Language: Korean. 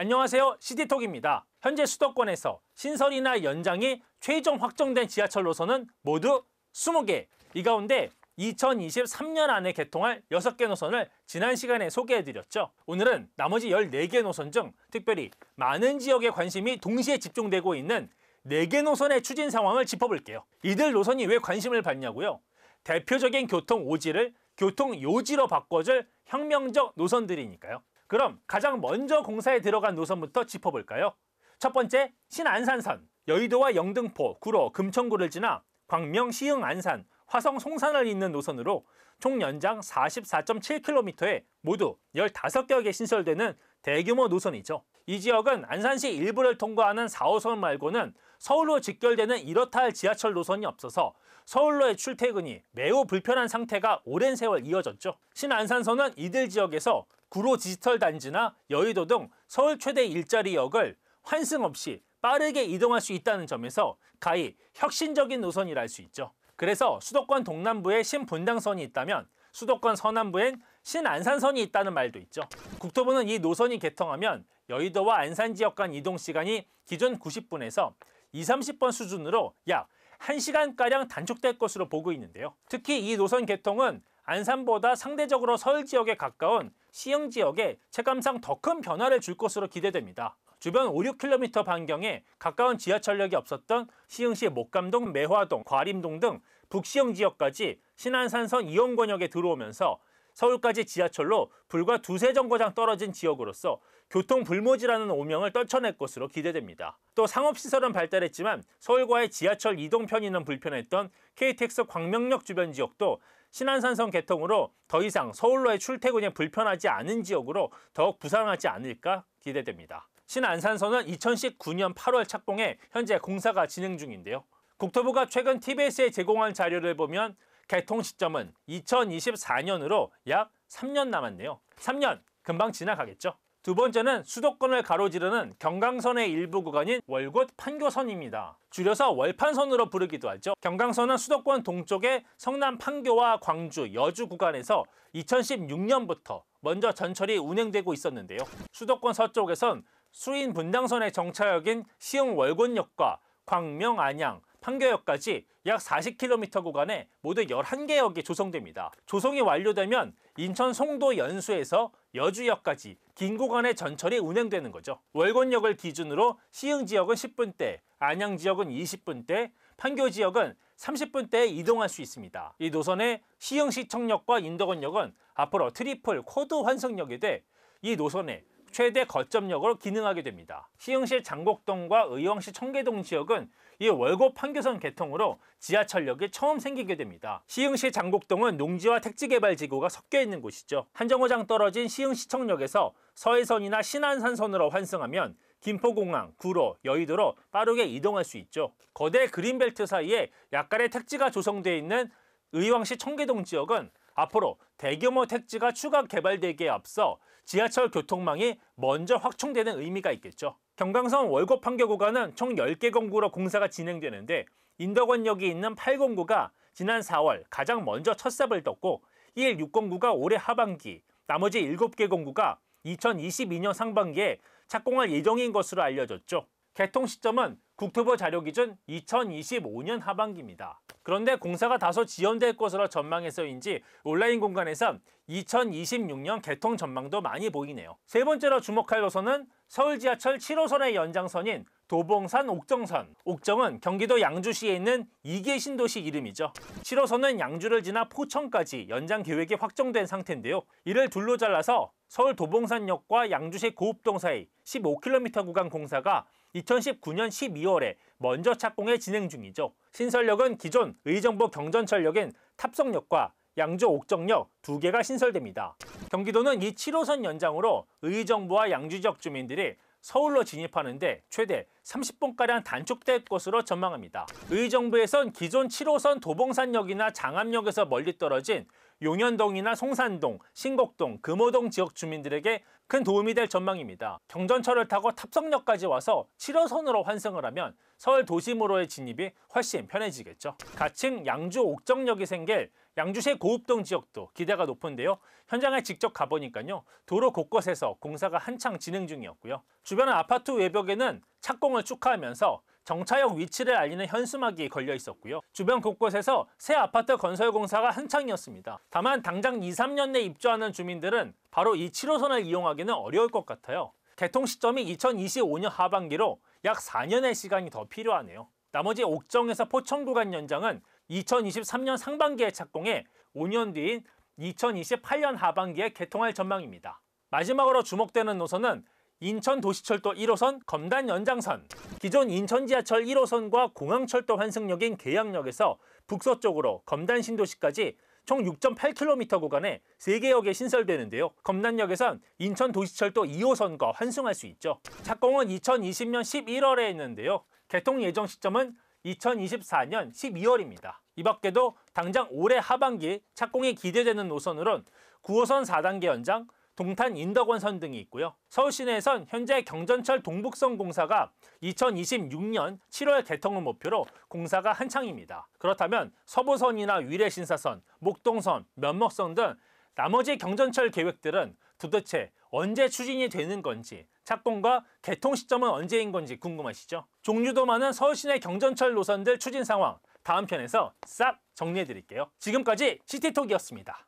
안녕하세요, 시티톡입니다. 현재 수도권에서 신설이나 연장이 최종 확정된 지하철 노선은 모두 20개. 이 가운데 2023년 안에 개통할 6개 노선을 지난 시간에 소개해드렸죠. 오늘은 나머지 14개 노선 중 특별히 많은 지역에 관심이 동시에 집중되고 있는 4개 노선의 추진 상황을 짚어볼게요. 이들 노선이 왜 관심을 받냐고요? 대표적인 교통 오지를 교통 요지로 바꿔줄 혁명적 노선들이니까요. 그럼 가장 먼저 공사에 들어간 노선부터 짚어볼까요? 첫 번째, 신안산선. 여의도와 영등포, 구로, 금천구를 지나 광명, 시흥, 안산, 화성, 송산을 잇는 노선으로 총 연장 44.7km에 모두 15격에 신설되는 대규모 노선이죠. 이 지역은 안산시 일부를 통과하는 4호선 말고는 서울로 직결되는 이렇다 할 지하철 노선이 없어서 서울로의 출퇴근이 매우 불편한 상태가 오랜 세월 이어졌죠. 신안산선은 이들 지역에서 구로 디지털 단지나 여의도 등 서울 최대 일자리역을 환승 없이 빠르게 이동할 수 있다는 점에서 가히 혁신적인 노선이라 할 수 있죠. 그래서 수도권 동남부에 신분당선이 있다면 수도권 서남부엔 신안산선이 있다는 말도 있죠. 국토부는 이 노선이 개통하면 여의도와 안산 지역 간 이동 시간이 기존 90분에서 20-30분 수준으로 약 1시간가량 단축될 것으로 보고 있는데요. 특히 이 노선 개통은 안산보다 상대적으로 서울 지역에 가까운 시흥 지역에 체감상 더 큰 변화를 줄 것으로 기대됩니다. 주변 5-6km 반경에 가까운 지하철역이 없었던 시흥시 목감동, 매화동, 과림동 등 북시흥 지역까지 신안산선 이용권역에 들어오면서 서울까지 지하철로 불과 두세 정거장 떨어진 지역으로서 교통 불모지라는 오명을 떨쳐낼 것으로 기대됩니다. 또 상업시설은 발달했지만 서울과의 지하철 이동 편의는 불편했던 KTX 광명역 주변 지역도 신안산선 개통으로 더 이상 서울로의 출퇴근이 불편하지 않은 지역으로 더욱 부상하지 않을까 기대됩니다. 신안산선은 2019년 8월 착공해 현재 공사가 진행 중인데요. 국토부가 최근 TBS에 제공한 자료를 보면 개통 시점은 2024년으로 약 3년 남았네요. 3년 금방 지나가겠죠. 두 번째는 수도권을 가로지르는 경강선의 일부 구간인 월곶 판교선입니다. 줄여서 월판선으로 부르기도 하죠. 경강선은 수도권 동쪽의 성남 판교와 광주, 여주 구간에서 2016년부터 먼저 전철이 운행되고 있었는데요. 수도권 서쪽에선 수인 분당선의 정차역인 시흥 월곶역과 광명, 안양, 판교역까지 약 40km 구간에 모두 11개 역이 조성됩니다. 조성이 완료되면 인천 송도 연수에서 여주역까지 긴 구간의 전철이 운행되는 거죠. 월곶역을 기준으로 시흥 지역은 10분대, 안양 지역은 20분대, 판교 지역은 30분대에 이동할 수 있습니다. 이 노선의 시흥시청역과 인덕원역은 앞으로 트리플 코드 환승역이 돼 이 노선의 최대 거점역으로 기능하게 됩니다. 시흥시 장곡동과 의왕시 청계동 지역은 이 월곶 판교선 개통으로 지하철역이 처음 생기게 됩니다. 시흥시 장곡동은 농지와 택지개발지구가 섞여 있는 곳이죠. 한 정거장 떨어진 시흥시청역에서 서해선이나 신안산선으로 환승하면 김포공항, 구로, 여의도로 빠르게 이동할 수 있죠. 거대 그린벨트 사이에 약간의 택지가 조성되어 있는 의왕시 청계동 지역은 앞으로 대규모 택지가 추가 개발되기에 앞서 지하철 교통망이 먼저 확충되는 의미가 있겠죠. 경강선 월곶 판교 구간은 총 10개 공구로 공사가 진행되는데 인덕원역이 있는 8공구가 지난 4월 가장 먼저 첫 삽을 떴고 1-6공구가 올해 하반기, 나머지 7개 공구가 2022년 상반기에 착공할 예정인 것으로 알려졌죠. 개통 시점은 국토부 자료 기준 2025년 하반기입니다. 그런데 공사가 다소 지연될 것으로 전망해서인지 온라인 공간에선 2026년 개통 전망도 많이 보이네요. 세 번째로 주목할 노선은 서울 지하철 7호선의 연장선인 도봉산 옥정선. 옥정은 경기도 양주시에 있는 2개 신도시 이름이죠. 7호선은 양주를 지나 포천까지 연장 계획이 확정된 상태인데요. 이를 둘로 잘라서 서울 도봉산역과 양주시 고읍동 사이 15km 구간 공사가 2019년 12월에 먼저 착공해 진행 중이죠. 신설역은 기존 의정부 경전철역인 탑성역과 양주 옥정역 2개가 신설됩니다. 경기도는 이 7호선 연장으로 의정부와 양주 지역 주민들이 서울로 진입하는데 최대 30분가량 단축될 것으로 전망합니다. 의정부에선 기존 7호선 도봉산역이나 장암역에서 멀리 떨어진 용현동이나 송산동, 신곡동, 금호동 지역 주민들에게 큰 도움이 될 전망입니다. 경전철을 타고 탑성역까지 와서 7호선으로 환승을 하면 서울 도심으로의 진입이 훨씬 편해지겠죠. 가칭 양주 옥정역이 생길 양주시 고읍동 지역도 기대가 높은데요. 현장에 직접 가보니까요. 도로 곳곳에서 공사가 한창 진행 중이었고요. 주변 아파트 외벽에는 착공을 축하하면서 정차역 위치를 알리는 현수막이 걸려 있었고요. 주변 곳곳에서 새 아파트 건설 공사가 한창이었습니다. 다만 당장 2, 3년 내 입주하는 주민들은 바로 이 7호선을 이용하기는 어려울 것 같아요. 개통 시점이 2025년 하반기로 약 4년의 시간이 더 필요하네요. 나머지 옥정에서 포천 구간 연장은 2023년 상반기에 착공해 5년 뒤인 2028년 하반기에 개통할 전망입니다. 마지막으로 주목되는 노선은 인천도시철도 1호선 검단 연장선. 기존 인천지하철 1호선과 공항철도 환승역인 계양역에서 북서쪽으로 검단 신도시까지 총 6.8km 구간에 3개 역이 신설되는데요. 검단역에선 인천도시철도 2호선과 환승할 수 있죠. 착공은 2020년 11월에 했는데요. 개통 예정 시점은 2024년 12월입니다. 이 밖에도 당장 올해 하반기 착공이 기대되는 노선으론 9호선 4단계 연장, 동탄 인덕원선 등이 있고요. 서울 시내에선 현재 경전철 동북선 공사가 2026년 7월 개통을 목표로 공사가 한창입니다. 그렇다면 서부선이나 위례신사선, 목동선, 면목선 등 나머지 경전철 계획들은 도대체 언제 추진이 되는 건지, 착공과 개통 시점은 언제인 건지 궁금하시죠? 종류도 많은 서울 시내 경전철 노선들 추진 상황 다음 편에서 싹 정리해 드릴게요. 지금까지 시티톡이었습니다.